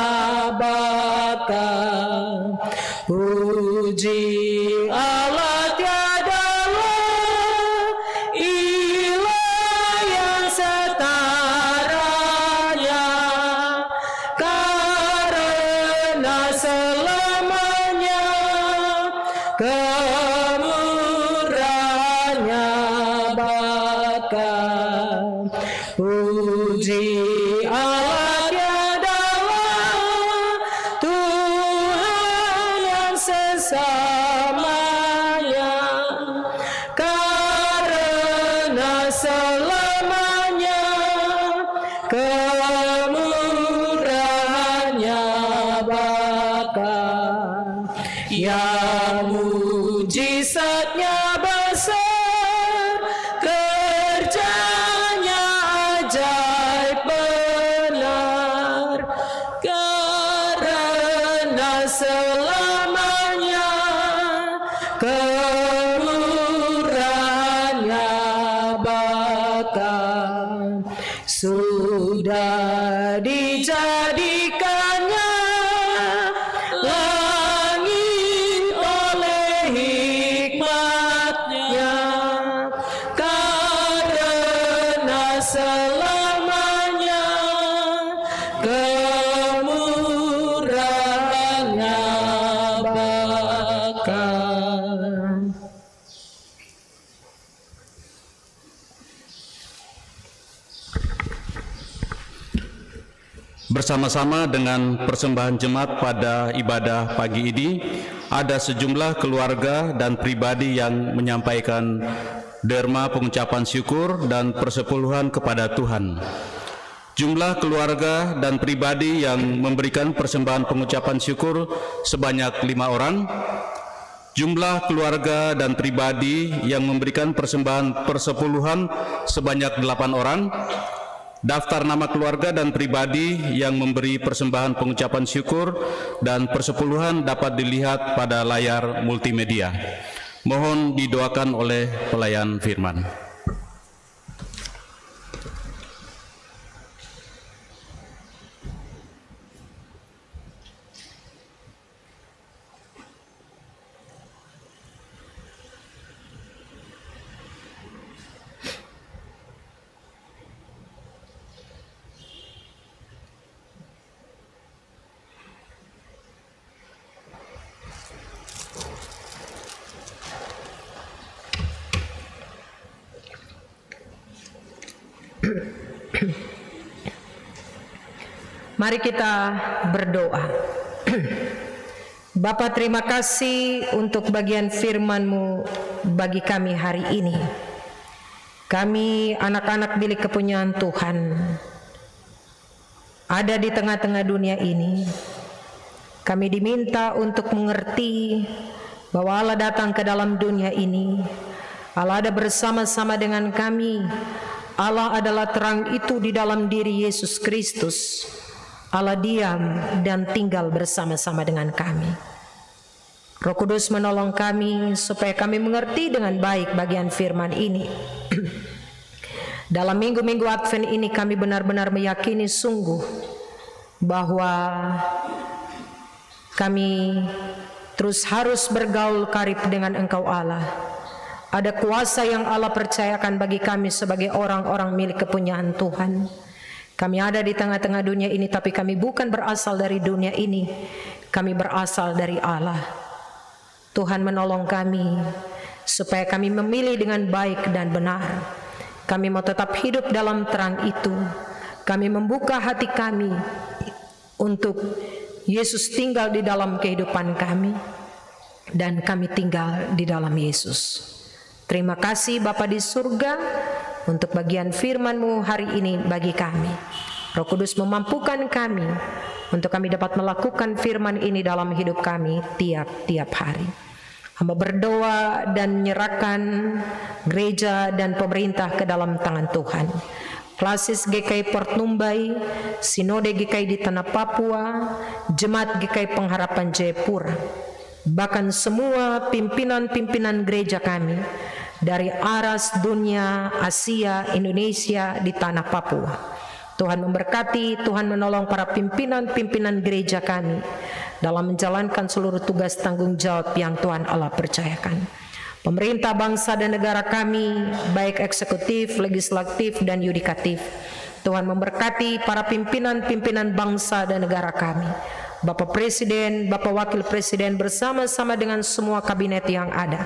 Bapa. Puji Allah tiadalah kemurahannya Bapa. Puji Allah adalah Tuhan yang sesamanya, karena selamanya kemurahannya Bapa. Yang mujizatnya besar, kerjanya ajaib benar, karena selamanya kemurahannya Bapa. Sudah dijadikannya langit oleh hikmat-Nya, karena selamanya kemurahannya Bapa. Bersama-sama dengan persembahan jemaat pada ibadah pagi ini, ada sejumlah keluarga dan pribadi yang menyampaikan derma pengucapan syukur dan persepuluhan kepada Tuhan. Jumlah keluarga dan pribadi yang memberikan persembahan pengucapan syukur sebanyak 5 orang. Jumlah keluarga dan pribadi yang memberikan persembahan persepuluhan sebanyak 8 orang. Daftar nama keluarga dan pribadi yang memberi persembahan pengucapan syukur dan persepuluhan dapat dilihat pada layar multimedia. Mohon didoakan oleh pelayan firman. Mari kita berdoa. Bapa, terima kasih untuk bagian firman-Mu bagi kami hari ini. Kami anak-anak milik kepunyaan Tuhan, ada di tengah-tengah dunia ini. Kami diminta untuk mengerti bahwa Allah datang ke dalam dunia ini. Allah ada bersama-sama dengan kami. Allah adalah terang itu di dalam diri Yesus Kristus. Allah diam dan tinggal bersama-sama dengan kami. Roh Kudus menolong kami supaya kami mengerti dengan baik bagian firman ini. Dalam minggu-minggu Advent ini kami benar-benar meyakini sungguh bahwa kami terus harus bergaul karib dengan Engkau Allah. Ada kuasa yang Allah percayakan bagi kami sebagai orang-orang milik kepunyaan Tuhan. Kami ada di tengah-tengah dunia ini, tapi kami bukan berasal dari dunia ini. Kami berasal dari Allah. Tuhan menolong kami supaya kami memilih dengan baik dan benar. Kami mau tetap hidup dalam terang itu. Kami membuka hati kami untuk Yesus tinggal di dalam kehidupan kami, dan kami tinggal di dalam Yesus. Terima kasih Bapa di surga untuk bagian firman-Mu hari ini bagi kami. Roh Kudus memampukan kami untuk kami dapat melakukan firman ini dalam hidup kami tiap-tiap hari. Hamba berdoa dan menyerahkan gereja dan pemerintah ke dalam tangan Tuhan. Klasis GKI Port Numbai, Sinode GKI di Tanah Papua, Jemaat GKI Pengharapan Jayapura, bahkan semua pimpinan-pimpinan gereja kami dari aras dunia, Asia, Indonesia, di Tanah Papua. Tuhan memberkati, Tuhan menolong para pimpinan-pimpinan gereja kami dalam menjalankan seluruh tugas tanggung jawab yang Tuhan Allah percayakan. Pemerintah bangsa dan negara kami, baik eksekutif, legislatif, dan yudikatif, Tuhan memberkati para pimpinan-pimpinan bangsa dan negara kami. Bapak Presiden, Bapak Wakil Presiden bersama-sama dengan semua kabinet yang ada.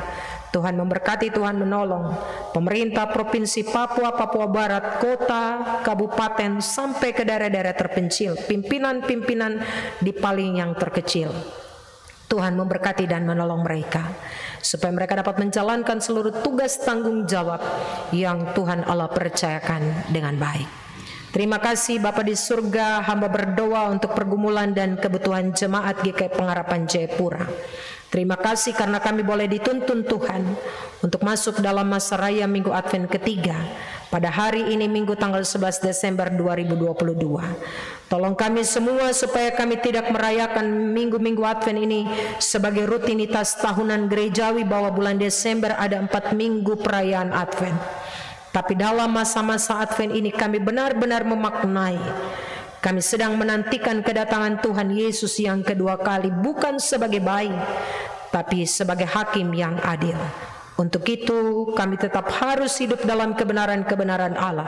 Tuhan memberkati, Tuhan menolong pemerintah Provinsi Papua, Papua Barat, kota, kabupaten, sampai ke daerah-daerah terpencil, pimpinan-pimpinan di paling yang terkecil. Tuhan memberkati dan menolong mereka, supaya mereka dapat menjalankan seluruh tugas tanggung jawab yang Tuhan Allah percayakan dengan baik. Terima kasih Bapa di surga, hamba berdoa untuk pergumulan dan kebutuhan jemaat GKI Pengharapan Jayapura. Terima kasih karena kami boleh dituntun Tuhan untuk masuk dalam masa raya Minggu Advent ketiga pada hari ini, Minggu tanggal 11 Desember 2022. Tolong kami semua supaya kami tidak merayakan minggu-minggu Advent ini sebagai rutinitas tahunan gerejawi bahwa bulan Desember ada 4 minggu perayaan Advent. Tapi dalam masa-masa Advent ini kami benar-benar memaknai kami sedang menantikan kedatangan Tuhan Yesus yang kedua kali, bukan sebagai bayi, tapi sebagai hakim yang adil. Untuk itu kami tetap harus hidup dalam kebenaran-kebenaran Allah.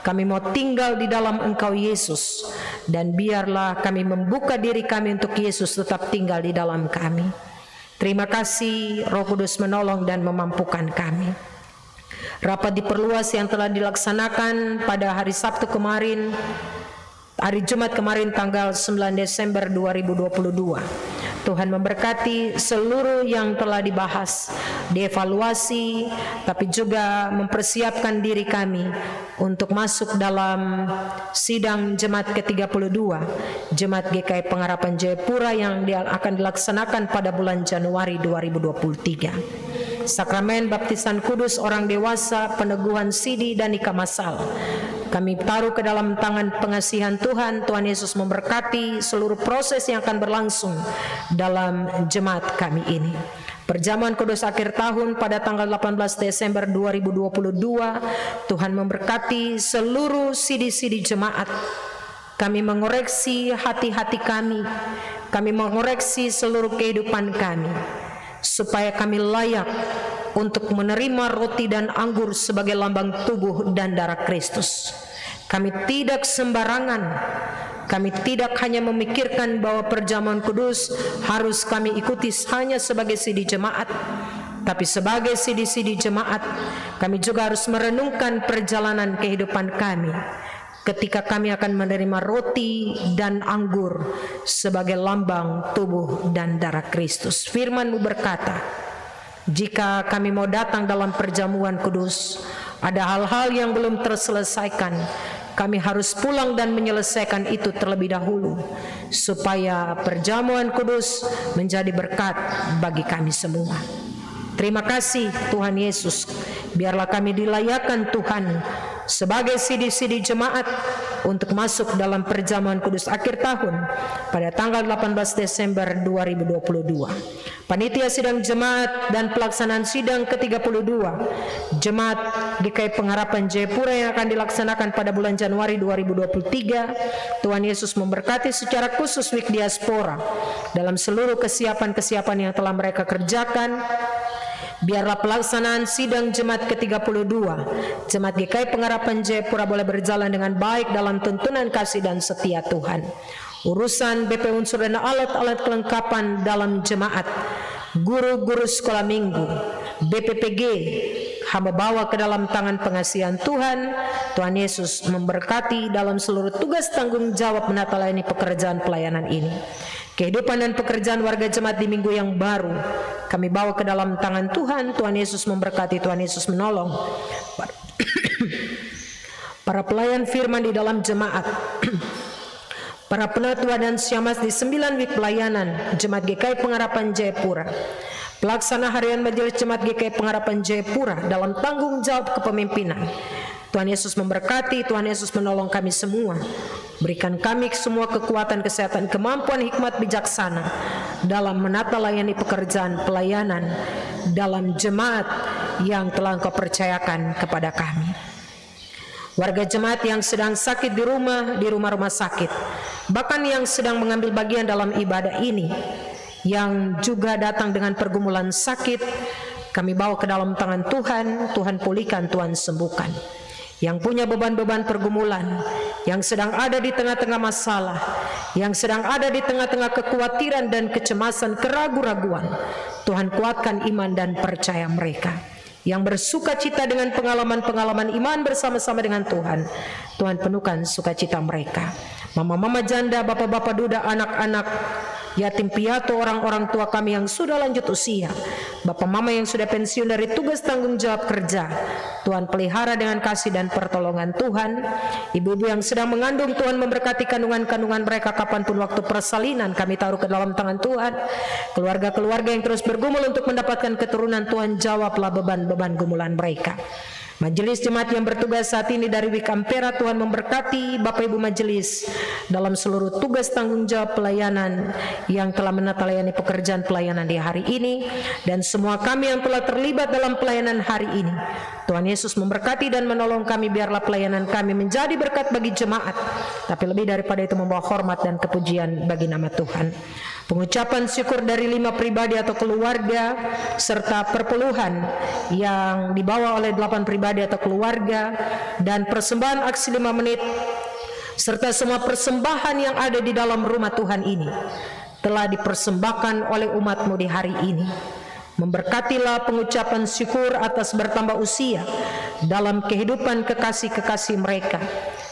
Kami mau tinggal di dalam Engkau Yesus, dan biarlah kami membuka diri kami untuk Yesus tetap tinggal di dalam kami. Terima kasih Roh Kudus menolong dan memampukan kami. Rapat diperluas yang telah dilaksanakan pada hari Sabtu kemarin, hari Jumat kemarin tanggal 9 Desember 2022. Tuhan memberkati seluruh yang telah dibahas, dievaluasi, tapi juga mempersiapkan diri kami untuk masuk dalam sidang Jemaat ke-32, Jemaat GKI Pengharapan Jayapura yang akan dilaksanakan pada bulan Januari 2023. Sakramen baptisan kudus orang dewasa, peneguhan sidi dan nikah masal kami taruh ke dalam tangan pengasihan Tuhan. Tuhan Yesus memberkati seluruh proses yang akan berlangsung dalam jemaat kami ini. Perjamuan kudus akhir tahun pada tanggal 18 Desember 2022, Tuhan memberkati seluruh sidi-sidi jemaat. Kami mengoreksi hati-hati kami mengoreksi seluruh kehidupan kami, supaya kami layak untuk menerima roti dan anggur sebagai lambang tubuh dan darah Kristus. Kami tidak sembarangan, kami tidak hanya memikirkan bahwa perjamuan kudus harus kami ikuti hanya sebagai sidi jemaat, tapi sebagai sidi-sidi jemaat kami juga harus merenungkan perjalanan kehidupan kami ketika kami akan menerima roti dan anggur sebagai lambang tubuh dan darah Kristus. Firman-Mu berkata, jika kami mau datang dalam perjamuan kudus, ada hal-hal yang belum terselesaikan, kami harus pulang dan menyelesaikan itu terlebih dahulu, supaya perjamuan kudus menjadi berkat bagi kami semua. Terima kasih Tuhan Yesus, biarlah kami dilayakkan Tuhan sebagai sidi-sidi jemaat untuk masuk dalam perjamuan kudus akhir tahun pada tanggal 18 Desember 2022. Panitia sidang jemaat dan pelaksanaan sidang ke-32 Jemaat GKI Pengharapan Jayapura yang akan dilaksanakan pada bulan Januari 2023, Tuhan Yesus memberkati secara khusus WIK Diaspora dalam seluruh kesiapan-kesiapan yang telah mereka kerjakan. Biarlah pelaksanaan sidang Jemaat ke-32 Jemaat GKI Pengharapan Jayapura boleh berjalan dengan baik dalam tuntunan kasih dan setia Tuhan. Urusan BP unsur dan alat-alat kelengkapan dalam jemaat, guru-guru sekolah minggu, BPPG, hamba bawa ke dalam tangan pengasihan Tuhan. Tuhan Yesus memberkati dalam seluruh tugas tanggung jawab menata layani pekerjaan pelayanan ini. Kehidupan dan pekerjaan warga jemaat di minggu yang baru kami bawa ke dalam tangan Tuhan. Tuhan Yesus memberkati, Tuhan Yesus menolong para pelayan firman di dalam jemaat, para penatua dan syamas di 9 WIK pelayanan Jemaat GKI Pengharapan Jayapura, pelaksana harian majelis Jemaat GKI Pengharapan Jayapura dalam tanggung jawab kepemimpinan. Tuhan Yesus memberkati, Tuhan Yesus menolong kami semua. Berikan kami semua kekuatan, kesehatan, kemampuan, hikmat, bijaksana dalam menata layani pekerjaan pelayanan dalam jemaat yang telah Engkau percayakan kepada kami. Warga jemaat yang sedang sakit di rumah-rumah sakit, bahkan yang sedang mengambil bagian dalam ibadah ini, yang juga datang dengan pergumulan sakit, kami bawa ke dalam tangan Tuhan. Tuhan pulihkan, Tuhan sembuhkan. Yang punya beban-beban pergumulan, yang sedang ada di tengah-tengah masalah, yang sedang ada di tengah-tengah kekhawatiran dan kecemasan, keraguan-raguan. Tuhan kuatkan iman dan percaya mereka. Yang bersuka cita dengan pengalaman-pengalaman iman bersama-sama dengan Tuhan, Tuhan penuhkan sukacita mereka. Mama-mama janda, bapak-bapak duda, anak-anak yatim piatu, orang-orang tua kami yang sudah lanjut usia, bapak mama yang sudah pensiun dari tugas tanggung jawab kerja, Tuhan pelihara dengan kasih dan pertolongan Tuhan. Ibu-ibu yang sedang mengandung, Tuhan memberkati kandungan-kandungan mereka kapanpun waktu persalinan, kami taruh ke dalam tangan Tuhan. Keluarga-keluarga yang terus bergumul untuk mendapatkan keturunan, Tuhan jawablah beban-beban gumulan mereka. Majelis jemaat yang bertugas saat ini dari Wik Ampera, Tuhan memberkati Bapak Ibu majelis dalam seluruh tugas tanggung jawab pelayanan yang telah melayani pekerjaan pelayanan di hari ini, dan semua kami yang telah terlibat dalam pelayanan hari ini. Tuhan Yesus memberkati dan menolong kami, biarlah pelayanan kami menjadi berkat bagi jemaat, tapi lebih daripada itu membawa hormat dan kepujian bagi nama Tuhan. Pengucapan syukur dari 5 pribadi atau keluarga serta perpuluhan yang dibawa oleh 8 pribadi atau keluarga, dan persembahan aksi 5 menit serta semua persembahan yang ada di dalam rumah Tuhan ini telah dipersembahkan oleh umat-Mu di hari ini. Memberkatilah pengucapan syukur atas bertambah usia dalam kehidupan kekasih-kekasih mereka.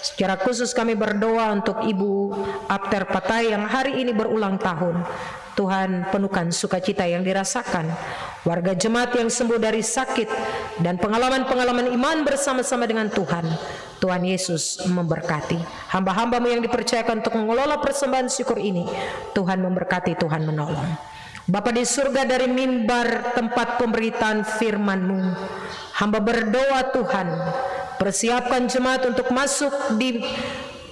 Secara khusus kami berdoa untuk Ibu Apter Patai yang hari ini berulang tahun. Tuhan penuhkan sukacita yang dirasakan. Warga jemaat yang sembuh dari sakit dan pengalaman-pengalaman iman bersama-sama dengan Tuhan. Tuhan Yesus memberkati. Hamba-hamba-Mu yang dipercayakan untuk mengelola persembahan syukur ini, Tuhan memberkati, Tuhan menolong. Bapa di surga, dari mimbar tempat pemberitaan firman-Mu, hamba berdoa Tuhan, persiapkan jemaat untuk masuk di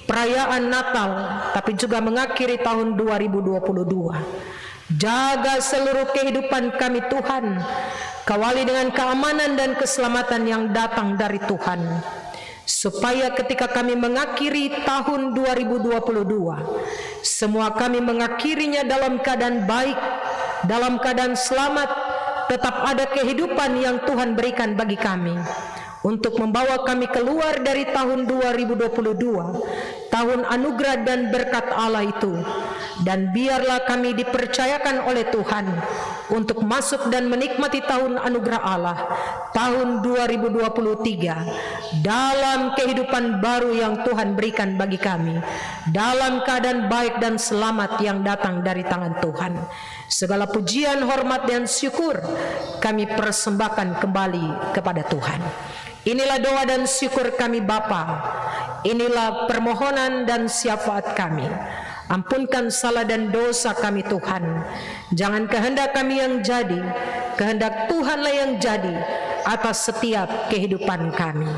perayaan Natal, tapi juga mengakhiri tahun 2022. Jaga seluruh kehidupan kami Tuhan, kawali dengan keamanan dan keselamatan yang datang dari Tuhan, supaya ketika kami mengakhiri tahun 2022, semua kami mengakhirinya dalam keadaan baik, dalam keadaan selamat, tetap ada kehidupan yang Tuhan berikan bagi kami untuk membawa kami keluar dari tahun 2022, tahun anugerah dan berkat Allah itu. Dan biarlah kami dipercayakan oleh Tuhan untuk masuk dan menikmati tahun anugerah Allah, tahun 2023, dalam kehidupan baru yang Tuhan berikan bagi kami, dalam keadaan baik dan selamat yang datang dari tangan Tuhan. Segala pujian, hormat dan syukur kami persembahkan kembali kepada Tuhan. Inilah doa dan syukur kami Bapa, inilah permohonan dan syafaat kami. Ampunkan salah dan dosa kami Tuhan. Jangan kehendak kami yang jadi, kehendak Tuhanlah yang jadi atas setiap kehidupan kami.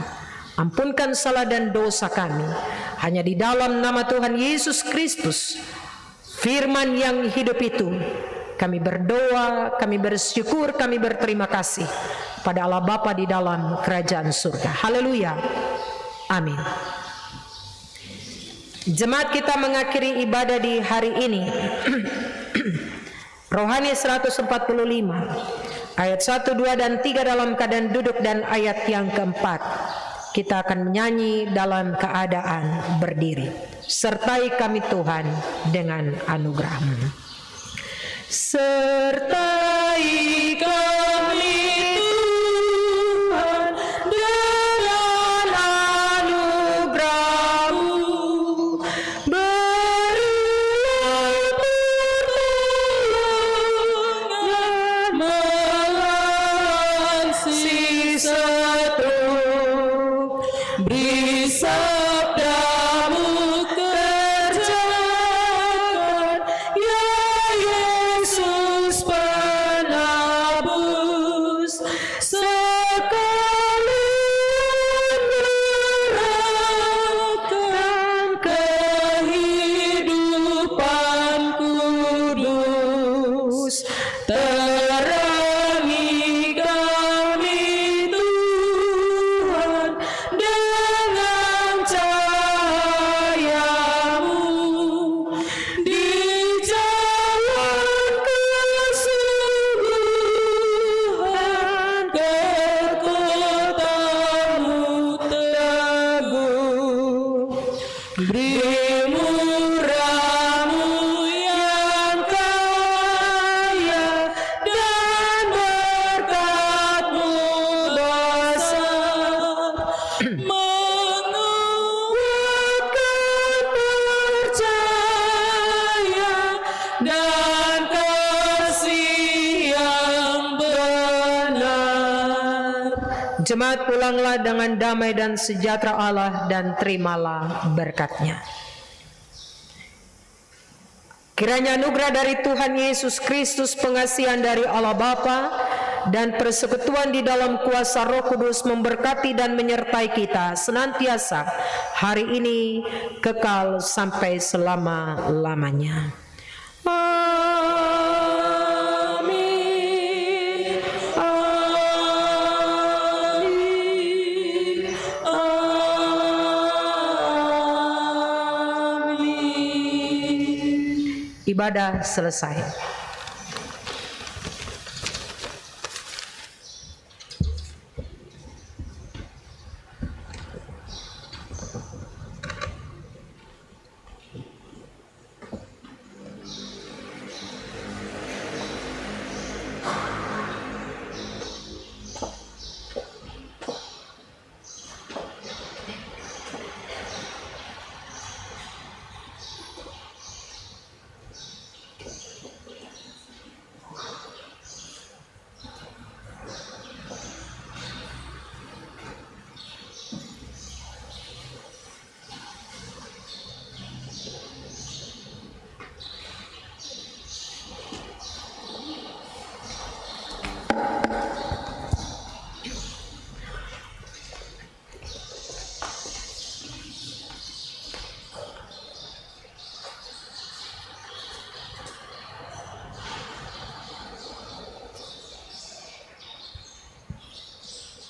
Ampunkan salah dan dosa kami. Hanya di dalam nama Tuhan Yesus Kristus, firman yang hidup itu, kami berdoa, kami bersyukur, kami berterima kasih pada Allah Bapa di dalam kerajaan surga. Haleluya. Amin. Jemaat kita mengakhiri ibadah di hari ini. Rohani 145 ayat 1, 2 dan 3 dalam keadaan duduk, dan ayat yang keempat kita akan menyanyi dalam keadaan berdiri. Sertai kami Tuhan dengan anugerah-Mu. Sertai kami Tuhan dengan anugerah-Mu, berilah pertolongan melawan si setru, beri sabda-Mu kerjakan, ya Yesus penebus, sekalian gerakkan kehidupan kudus. Terangi kami Tuhan dengan cahaya-Mu, di jalan kesungguhan kekot-Mu teguh. Jemaat pulanglah dengan damai dan sejahtera Allah dan terimalah berkat-Nya. Kiranya anugerah dari Tuhan Yesus Kristus, pengasihan dari Allah Bapa, dan persekutuan di dalam kuasa Roh Kudus memberkati dan menyertai kita senantiasa hari ini kekal sampai selama-lamanya. Amin. Amin. Amin. Ibadah selesai.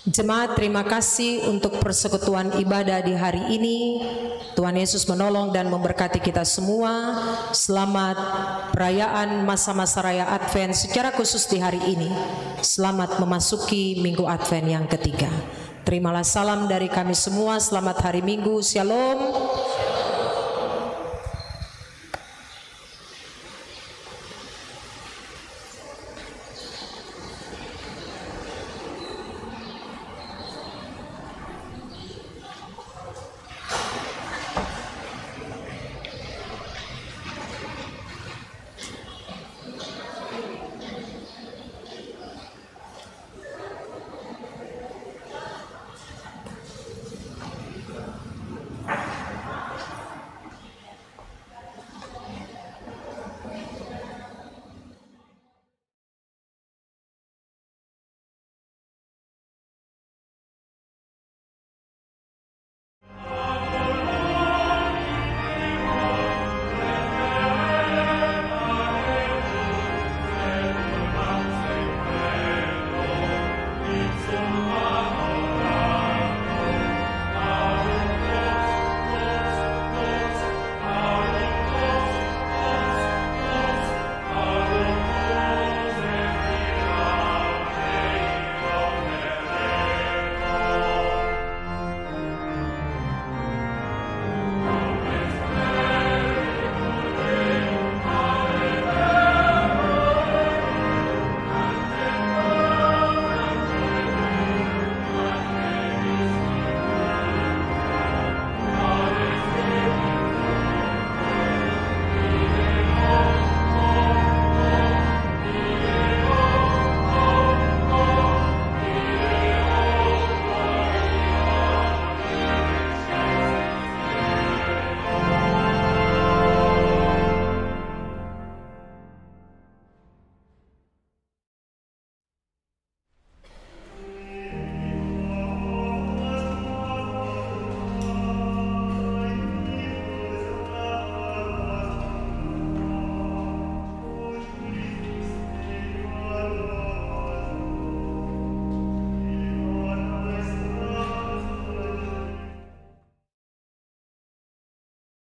Jemaat, terima kasih untuk persekutuan ibadah di hari ini. Tuhan Yesus menolong dan memberkati kita semua. Selamat perayaan masa-masa raya Advent secara khusus di hari ini. Selamat memasuki Minggu Advent yang ketiga. Terimalah salam dari kami semua. Selamat hari Minggu. Shalom.